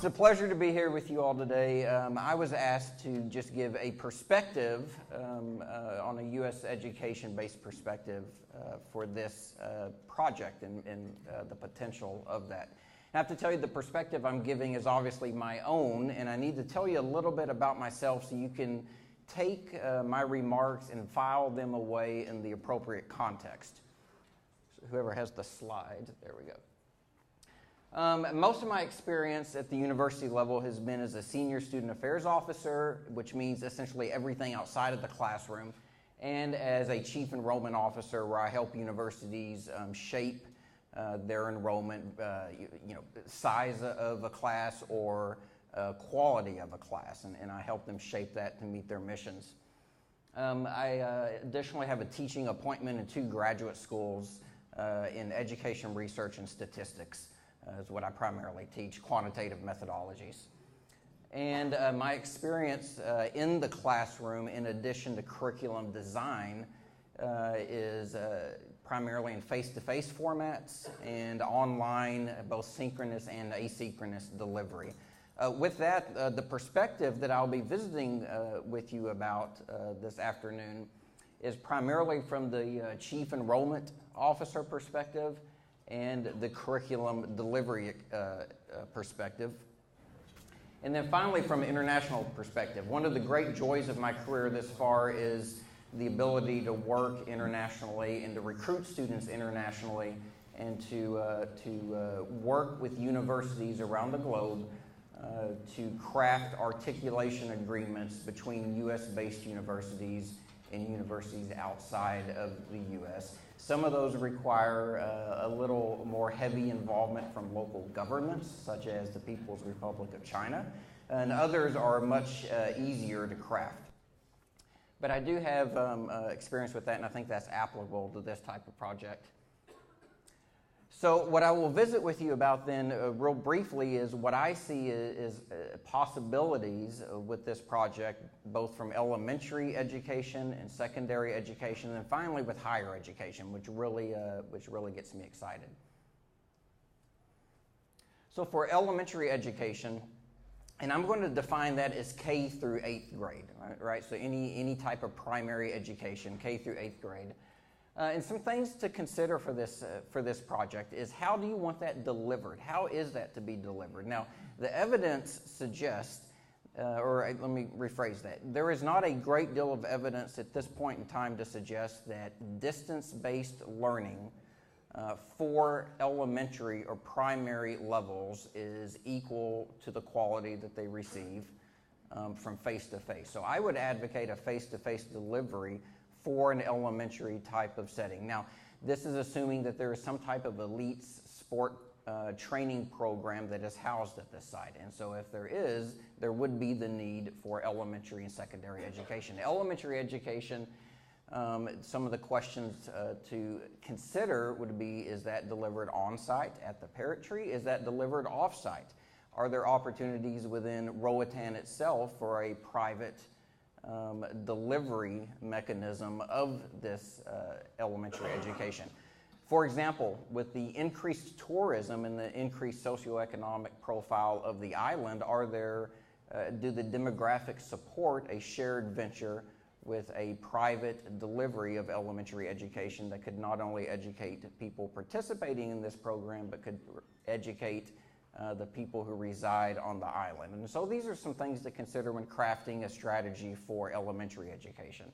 a pleasure to be here with you all today. I was asked to just give a perspective on a U.S. education-based perspective for this project and the potential of that. I have to tell you, the perspective I'm giving is obviously my own, and I need to tell you a little bit about myself so you can take my remarks and file them away in the appropriate context. So whoever has the slide, there we go. Most of my experience at the university level has been as a senior student affairs officer, which means essentially everything outside of the classroom, and as a chief enrollment officer where I help universities shape their enrollment, size of a class or quality of a class, and I help them shape that to meet their missions. I additionally have a teaching appointment in 2 graduate schools in education research and statistics. Is what I primarily teach, quantitative methodologies. And my experience in the classroom, in addition to curriculum design, is primarily in face-to-face formats and online, both synchronous and asynchronous delivery. With that, the perspective that I'll be visiting with you about this afternoon is primarily from the Chief Enrollment Officer perspective and the curriculum delivery perspective. And then finally, from an international perspective, one of the great joys of my career this far is the ability to work internationally and to recruit students internationally and to work with universities around the globe to craft articulation agreements between U.S.-based universities and universities outside of the U.S. Some of those require a little more heavy involvement from local governments, such as the People's Republic of China, and others are much easier to craft. But I do have experience with that, and I think that's applicable to this type of project. So what I will visit with you about then real briefly is what I see is possibilities with this project, both from elementary education and secondary education, and finally with higher education, which really gets me excited. So for elementary education, and I'm going to define that as K through 8th grade, right? So any type of primary education, K through 8th grade. And some things to consider for this project is, how do you want that delivered? How is that to be delivered? Now, the evidence suggests, or let me rephrase that, there is not a great deal of evidence at this point in time to suggest that distance-based learning for elementary or primary levels is equal to the quality that they receive from face-to-face. So I would advocate a face-to-face delivery for an elementary type of setting. Now, this is assuming that there is some type of elite sport training program that is housed at this site. And so if there is, there would be the need for elementary and secondary education. Elementary education, some of the questions to consider would be, is that delivered on-site at the parent tree? Is that delivered off-site? Are there opportunities within Roatan itself for a private delivery mechanism of this elementary education? For example, with the increased tourism and the increased socioeconomic profile of the island, do the demographics support a shared venture with a private delivery of elementary education that could not only educate people participating in this program, but could educate the people who reside on the island? And so these are some things to consider when crafting a strategy for elementary education.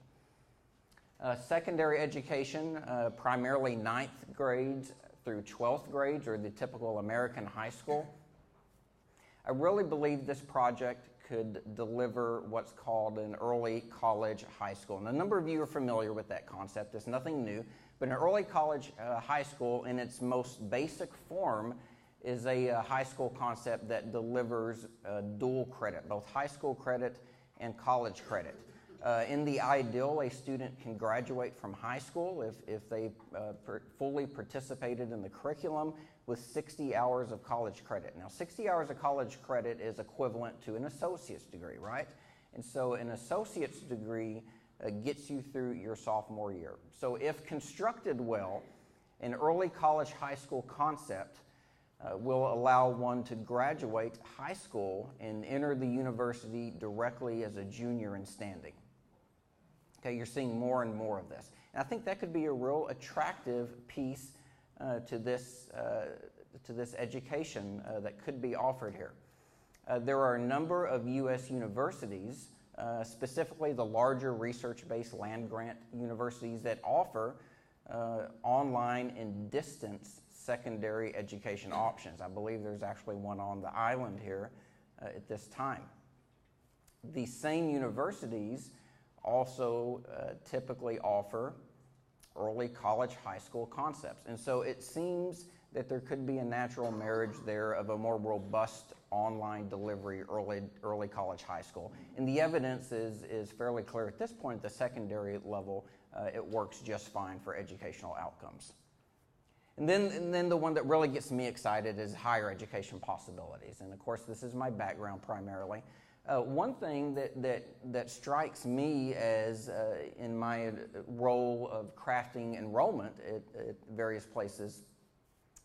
Secondary education, primarily 9th grades through 12th grades, or the typical American high school. I really believe this project could deliver what's called an early college high school. And a number of you are familiar with that concept. It's nothing new, but an early college high school in its most basic form is a high school concept that delivers dual credit, both high school credit and college credit. In the ideal, a student can graduate from high school if they fully participated in the curriculum with 60 hours of college credit. Now, 60 hours of college credit is equivalent to an associate's degree, right? And so an associate's degree gets you through your sophomore year. So if constructed well, an early college high school concept will allow one to graduate high school and enter the university directly as a junior in standing. Okay, you're seeing more and more of this. And I think that could be a real attractive piece to this education that could be offered here. There are a number of U.S. universities, specifically the larger research-based land-grant universities, that offer online and distance secondary education options. I believe there's actually one on the island here at this time. These same universities also typically offer early college, high school concepts. And so it seems that there could be a natural marriage there of a more robust online delivery early college, high school. And the evidence is fairly clear at this point at the secondary level. It works just fine for educational outcomes. And then the one that really gets me excited is higher education possibilities. And of course, this is my background primarily. One thing that strikes me as in my role of crafting enrollment at various places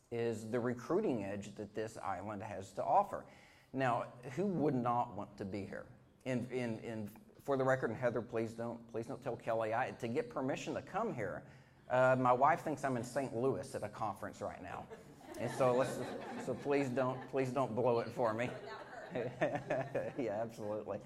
is the recruiting edge that this island has to offer. Now, who would not want to be here? For the record, and Heather, please don't tell Kelly, to get permission to come here, my wife thinks I'm in St. Louis at a conference right now, and so please don't blow it for me. Yeah, absolutely.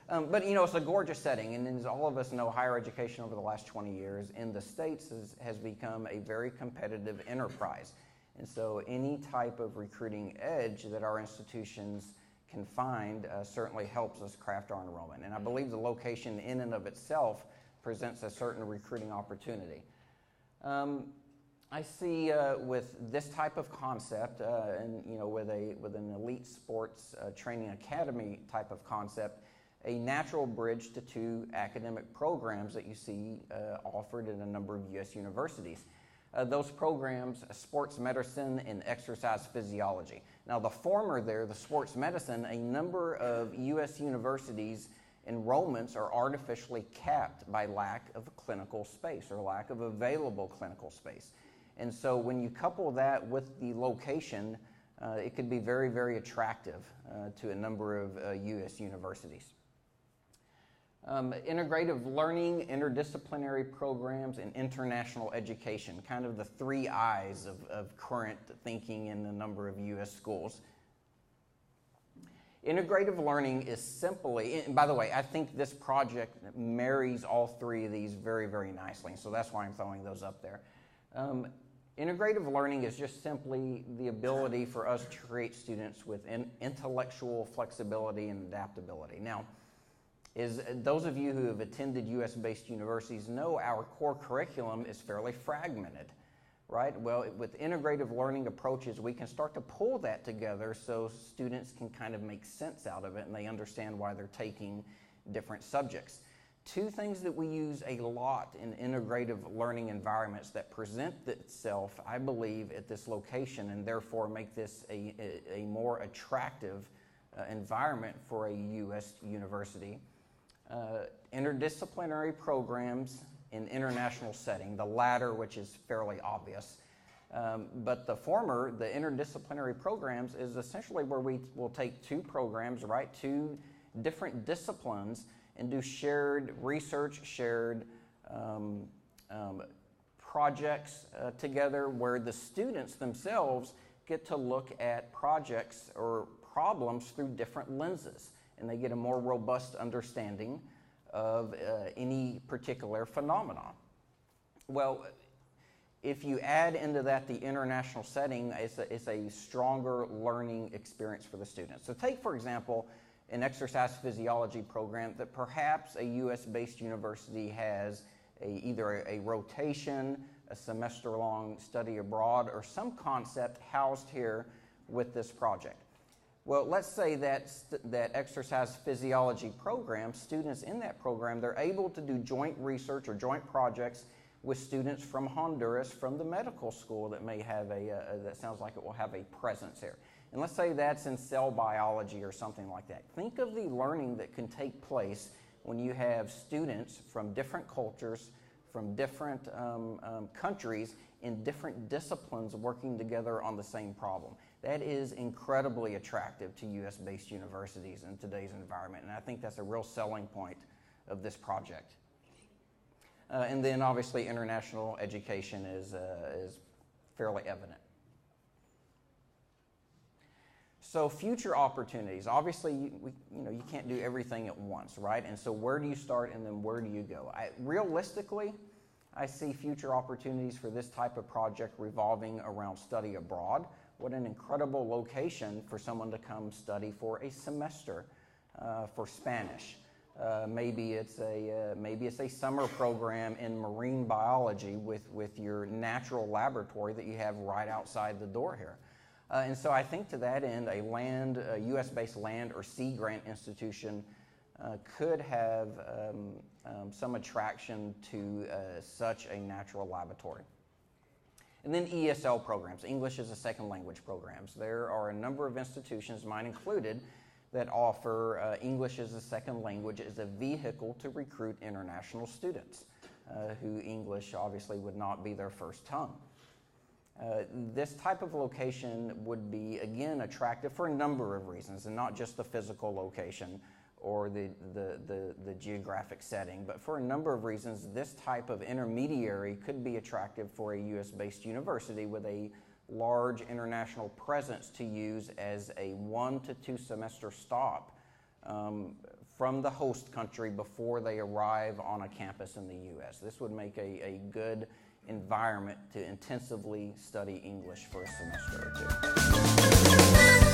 But it's a gorgeous setting, and as all of us know, higher education over the last 20 years in the States has become a very competitive enterprise. And so any type of recruiting edge that our institutions can find certainly helps us craft our enrollment. And I believe the location in and of itself presents a certain recruiting opportunity. I see with this type of concept, and with an elite sports training academy type of concept, a natural bridge to two academic programs that you see offered in a number of U.S. universities. Those programs, sports medicine and exercise physiology. Now the former there, the sports medicine, a number of U.S. universities enrollments are artificially capped by lack of clinical space or lack of available clinical space. And so when you couple that with the location, it could be very, very attractive to a number of U.S. universities. Integrative learning, interdisciplinary programs, and international education, kind of the three I's of current thinking in a number of U.S. schools. Integrative learning is simply, and by the way, I think this project marries all three of these very, very nicely, so that's why I'm throwing those up there. Integrative learning is just simply the ability for us to create students with intellectual flexibility and adaptability. Now, those of you who have attended U.S.-based universities know our core curriculum is fairly fragmented, right? Well, with integrative learning approaches, we can start to pull that together so students can kind of make sense out of it and they understand why they're taking different subjects. Two things that we use a lot in integrative learning environments that present itself, I believe, at this location and therefore make this a more attractive environment for a U.S. university. Interdisciplinary programs in international setting, the latter which is fairly obvious. But the former, the interdisciplinary programs, is essentially where we will take two programs, right, two different disciplines, and do shared research, shared projects together where the students themselves get to look at projects or problems through different lenses, and they get a more robust understanding of any particular phenomenon. Well, if you add into that the international setting, it's a stronger learning experience for the students. So take, for example, an exercise physiology program that perhaps a U.S.-based university has either a rotation, a semester-long study abroad, or some concept housed here with this project. Well, let's say that exercise physiology program, students in that program, they're able to do joint research or joint projects with students from Honduras, from the medical school that may have that sounds like it will have a presence here. And let's say that's in cell biology or something like that. Think of the learning that can take place when you have students from different cultures, from different countries, in different disciplines working together on the same problem. That is incredibly attractive to U.S.-based universities in today's environment, and I think that's a real selling point of this project. And then obviously international education is fairly evident. So future opportunities, obviously you can't do everything at once, right? And so where do you start and then where do you go? Realistically, I see future opportunities for this type of project revolving around study abroad. What an incredible location for someone to come study for a semester for Spanish. Maybe it's a summer program in marine biology with your natural laboratory that you have right outside the door here. And so I think to that end, a U.S.-based land or sea grant institution could have some attraction to such a natural laboratory. And then ESL programs, English as a Second Language programs. There are a number of institutions, mine included, that offer English as a second language as a vehicle to recruit international students who English obviously would not be their first tongue. This type of location would be, again, attractive for a number of reasons, and not just the physical location or the geographic setting, but for a number of reasons, this type of intermediary could be attractive for a U.S.-based university with a large international presence to use as a 1 to 2 semester stop from the host country before they arrive on a campus in the U.S. This would make a good environment to intensively study English for a semester or two.